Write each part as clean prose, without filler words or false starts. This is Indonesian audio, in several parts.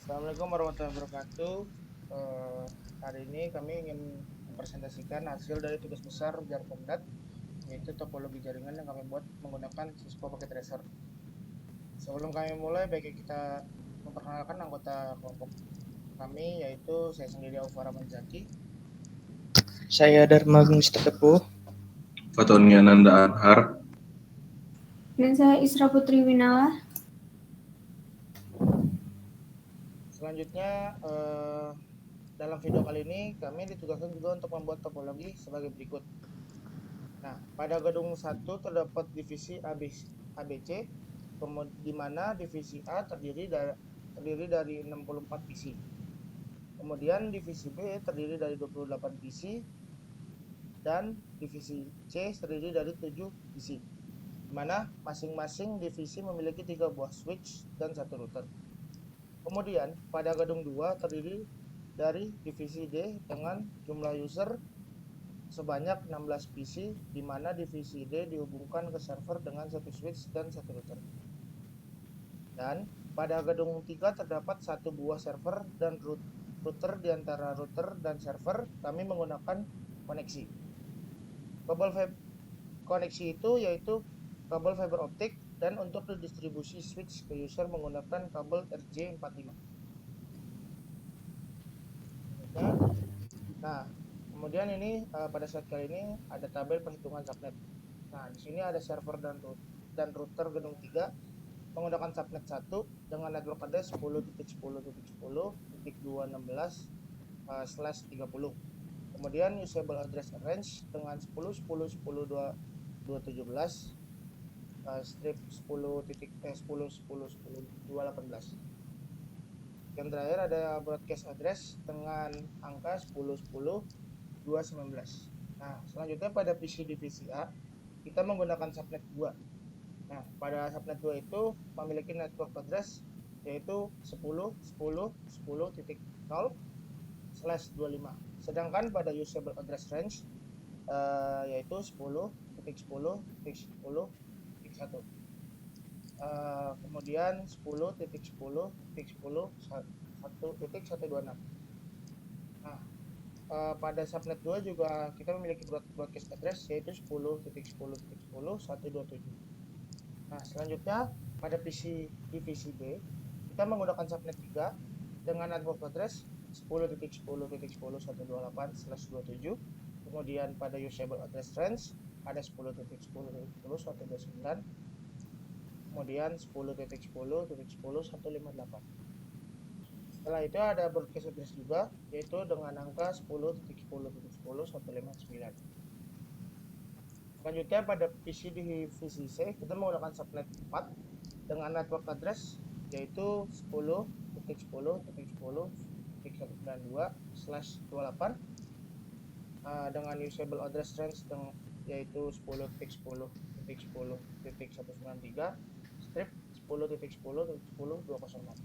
Assalamualaikum warahmatullahi wabarakatuh. Eh, Hari ini kami ingin mempresentasikan hasil dari tugas besar Jarkomdat, yaitu topologi jaringan yang kami buat menggunakan Cisco Packet Tracer. Sebelum kami mulai, baiknya kita memperkenalkan anggota kelompok kami, yaitu saya sendiri Aufara Manzaki. Saya Dharma Gusti Tepuh. Fatoni Ananda Anhar. Dan saya Isra Putri Winala. Selanjutnya, dalam video kali ini kami ditugaskan juga untuk membuat topologi sebagai berikut. Nah, pada gedung 1 terdapat divisi ABC, di mana divisi A terdiri dari 64 PC. Kemudian divisi B terdiri dari 28 PC dan divisi C terdiri dari 7 PC. Di mana masing-masing divisi memiliki 3 buah switch dan 1 router. Kemudian pada gedung 2 terdiri dari divisi D dengan jumlah user sebanyak 16 PC, di mana divisi D dihubungkan ke server dengan 1 switch dan 1 router. Dan pada gedung 3 terdapat 1 buah server dan router. Di antara router dan server kami menggunakan koneksi. Kabel koneksi itu yaitu kabel fiber optik, dan untuk distribusi switch ke user menggunakan kabel RJ45. Nah, kemudian ini pada saat kali ini ada tabel perhitungan subnet. Nah, di sini ada server dan router gedung 3 menggunakan subnet 1 dengan network address 10.10.10.216/30. Kemudian usable address range dengan 10.10.10.217 strip 10.10.10.218. Yang terakhir ada broadcast address dengan angka 10.10.219. Nah, selanjutnya pada PC divisi A kita menggunakan subnet 2. Nah, pada subnet 2 itu memiliki network address yaitu 10.10.10.0/25. Sedangkan pada usable address range yaitu 10.10.10.1. Kemudian 10.10.10.1.126. Nah, pada subnet 2 juga kita memiliki broadcast address yaitu 10.10.10.127. Nah, selanjutnya pada PC divisi B kita menggunakan subnet 3 dengan network address 10.10.10.128/27. Kemudian pada usable address range ada 10.10.10.129. Kemudian 10.10.10.158. Setelah itu ada broadcast address juga, yaitu dengan angka 10.10.10.159. Selanjutnya pada PC divisi C kita menggunakan subnet 4 dengan network address yaitu 10.10.10.192/28 dengan usable address range yaitu 10.10.10.193 strip 10.10.10.206.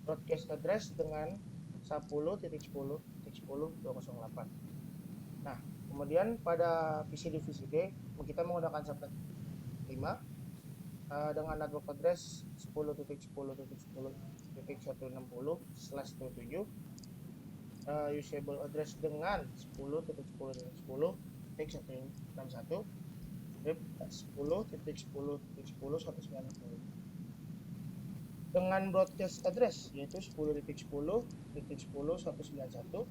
Broadcast address dengan 10.10.10.208. Nah, kemudian pada PC divisi D kita menggunakan subnet 5 dengan network address 10.10.10.160/27. Usable address dengan 10.10.10.161 strip 10.10.10.190 dengan broadcast address yaitu 10.10.10.191.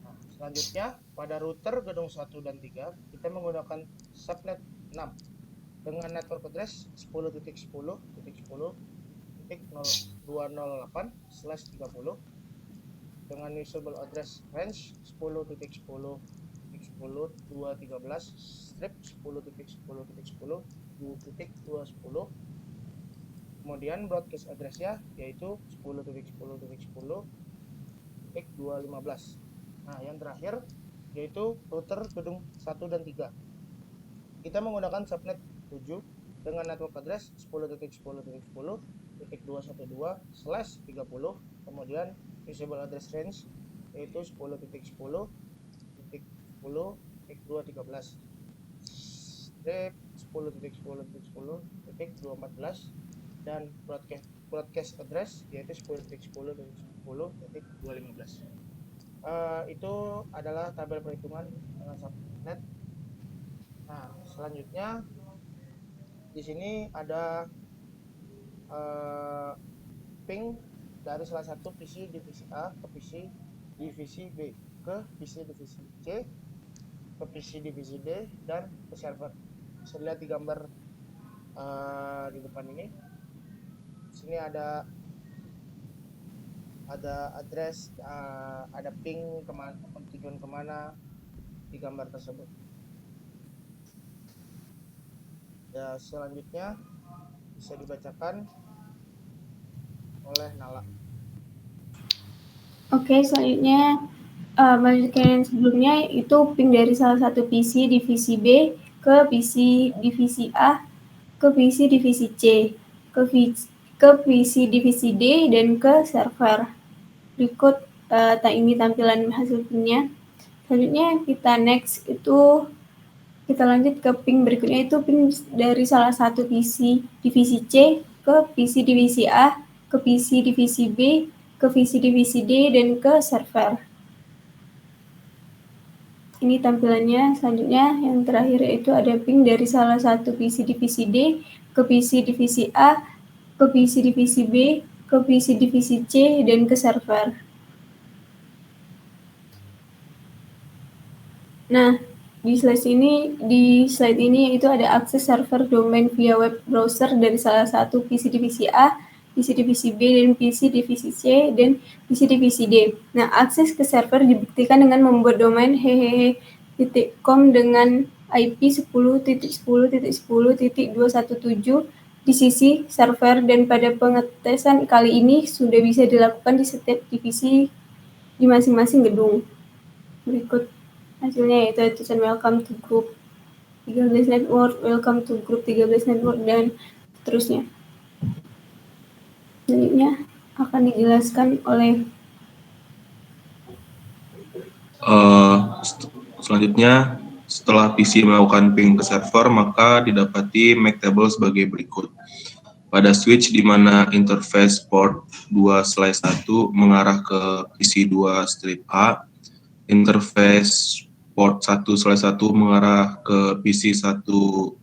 Nah, selanjutnya pada router gedung 1 dan 3 kita menggunakan subnet 6 dengan network address 10.10.10.208/30 dengan usable address range 10.10.10.213 strip 10.10.10.210. Kemudian broadcast address-nya yaitu 10.10.10.215. Nah, yang terakhir yaitu router gedung 1 dan 3. Kita menggunakan subnet 7 dengan network address 10.10.10.212/30. Kemudian usable address range yaitu 10.10.10.213 strip 10.10.10.214 dan broadcast address yaitu 10.10.10.215. Itu adalah tabel perhitungan dengan subnet. Nah, selanjutnya di sini ada ping dari salah satu PC divisi A ke PC divisi B ke PC divisi C ke PC divisi D dan ke server. Bisa dilihat di gambar di depan ini. Di sini ada address, ada ping kemana, tujuan kemana di gambar tersebut. Ya, selanjutnya bisa dibacakan oleh Nala. Oke, selanjutnya melanjutkan yang sebelumnya itu ping dari salah satu PC divisi B ke PC divisi A ke PC divisi C ke PC divisi D dan ke server. Berikut ini tampilan hasil pingnya. Selanjutnya kita next itu kita lanjut ke ping berikutnya itu ping dari salah satu PC divisi C ke PC divisi A ke PC divisi B ke PC divisi D dan ke server. Ini tampilannya. Selanjutnya yang terakhir itu ada ping dari salah satu PC divisi D ke PC divisi A ke PC divisi B ke PC divisi C dan ke server. Nah, di slide ini itu ada akses server domain via web browser dari salah satu PC divisi A, PC divisi B, dan PC divisi C, dan PC divisi D. Nah, akses ke server dibuktikan dengan membuat domain hehehe.com dengan IP 10.10.10.217 di sisi server, dan pada pengetesan kali ini sudah bisa dilakukan di setiap divisi di masing-masing gedung. Berikut hasilnya yaitu tulisan welcome to group 13 network, welcome to group 13 network, dan seterusnya. Selanjutnya akan dijelaskan oleh Selanjutnya, setelah PC melakukan ping ke server, maka didapati MAC table sebagai berikut. Pada switch di mana interface port 2/1 mengarah ke PC 2 strip A, interface port 1/1 mengarah ke PC 1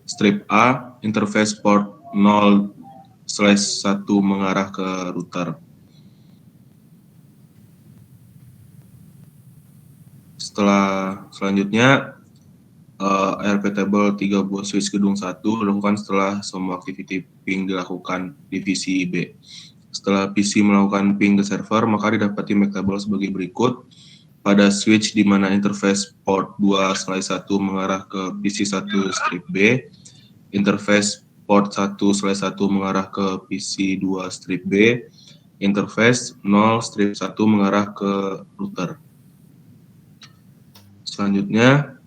strip A, interface port 0/1 mengarah ke router. Selanjutnya ARP table 3 buah switch gedung 1 dilakukan setelah semua activity ping dilakukan divisi B. Setelah PC melakukan ping ke server, maka didapati MAC table sebagai berikut. Pada switch di mana interface port 2/1 mengarah ke PC 1 strip B, interface port 1/1 mengarah ke PC 2 strip B, interface 0/1 mengarah ke router. Selanjutnya,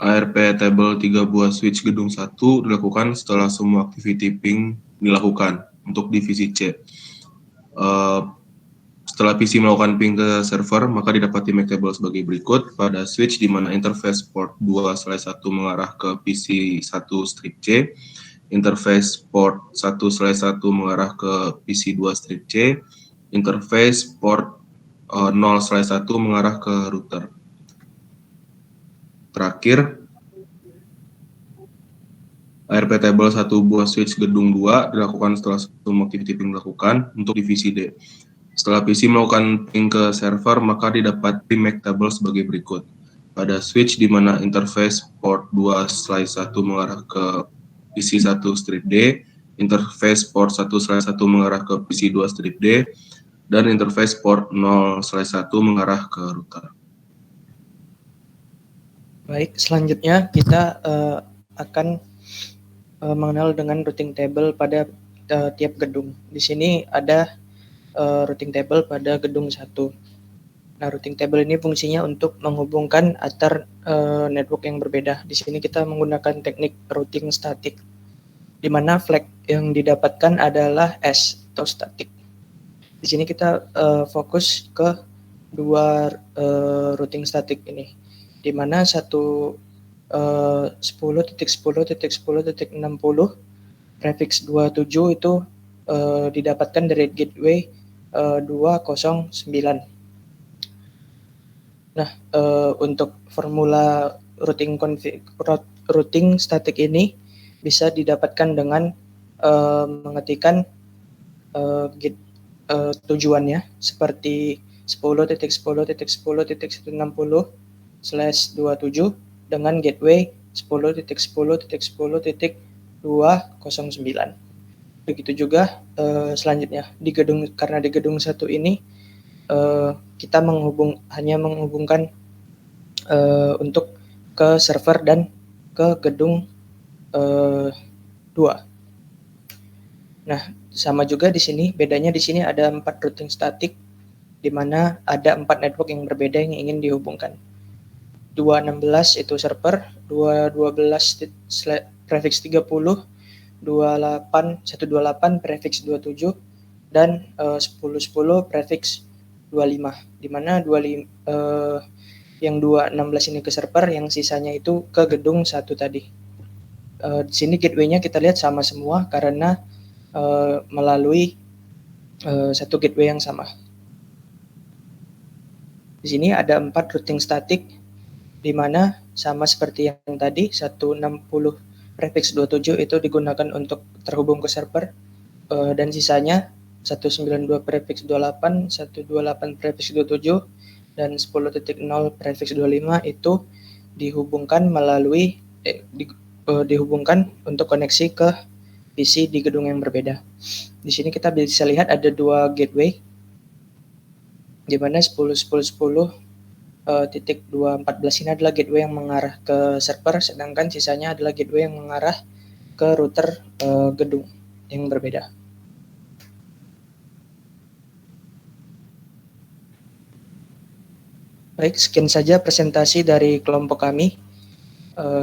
ARP table 3 buah switch gedung 1 dilakukan setelah semua activity ping dilakukan untuk divisi C. Setelah PC melakukan ping ke server, maka didapati MAC table sebagai berikut. Pada switch di mana interface port 2/1 mengarah ke PC 1 strip C, interface port 1/1 mengarah ke PC 2 strip C, interface port 0/1 mengarah ke router. Terakhir, ARP table 1 buah switch gedung 2 dilakukan setelah semua activity ping dilakukan untuk divisi D. Setelah PC melakukan ping ke server, maka didapati MAC table sebagai berikut. Pada switch di mana interface port 2/1 mengarah ke PC 1 strip D, interface port 1/1 mengarah ke PC 2 strip D, dan interface port 0/1 mengarah ke router. Baik, selanjutnya kita akan mengenal dengan routing table pada tiap gedung. Di sini ada routing table pada gedung 1. Nah, routing table ini fungsinya untuk menghubungkan antar network yang berbeda. Di sini kita menggunakan teknik routing statik, di mana flag yang didapatkan adalah S atau static. Di sini kita fokus ke dua routing statik ini, di mana satu 10.10.10.60 prefix 27 itu didapatkan dari gateway 209. Nah, untuk formula routing static ini bisa didapatkan dengan mengetikkan tujuannya seperti 10.10.10.10.27 dengan gateway 10.10.10.209. Begitu juga selanjutnya karena di gedung 1 ini kita hanya menghubungkan untuk ke server dan ke gedung 2. Nah, sama juga di sini, bedanya di sini ada 4 routing static di mana ada 4 network yang berbeda yang ingin dihubungkan. 216 itu server, 212 prefix 30, 128 prefix 27 dan 1010 prefix 25, di mana yang 216 ini ke server, yang sisanya itu ke gedung 1 tadi. Di sini gateway-nya kita lihat sama semua karena melalui satu gateway yang sama. Di sini ada 4 routing static di mana sama seperti yang tadi 160 prefix 27 itu digunakan untuk terhubung ke server dan sisanya 192 prefix 28, 128 prefix 27 dan 10.0 prefix 25 itu dihubungkan dihubungkan untuk koneksi ke PC di gedung yang berbeda. Di sini kita bisa lihat ada 2 gateway di mana 10.10.10.214 ini adalah gateway yang mengarah ke server, sedangkan sisanya adalah gateway yang mengarah ke router gedung yang berbeda. Baik, sekian saja presentasi dari kelompok kami.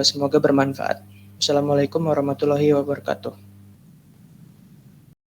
Semoga bermanfaat. Assalamualaikum warahmatullahi wabarakatuh.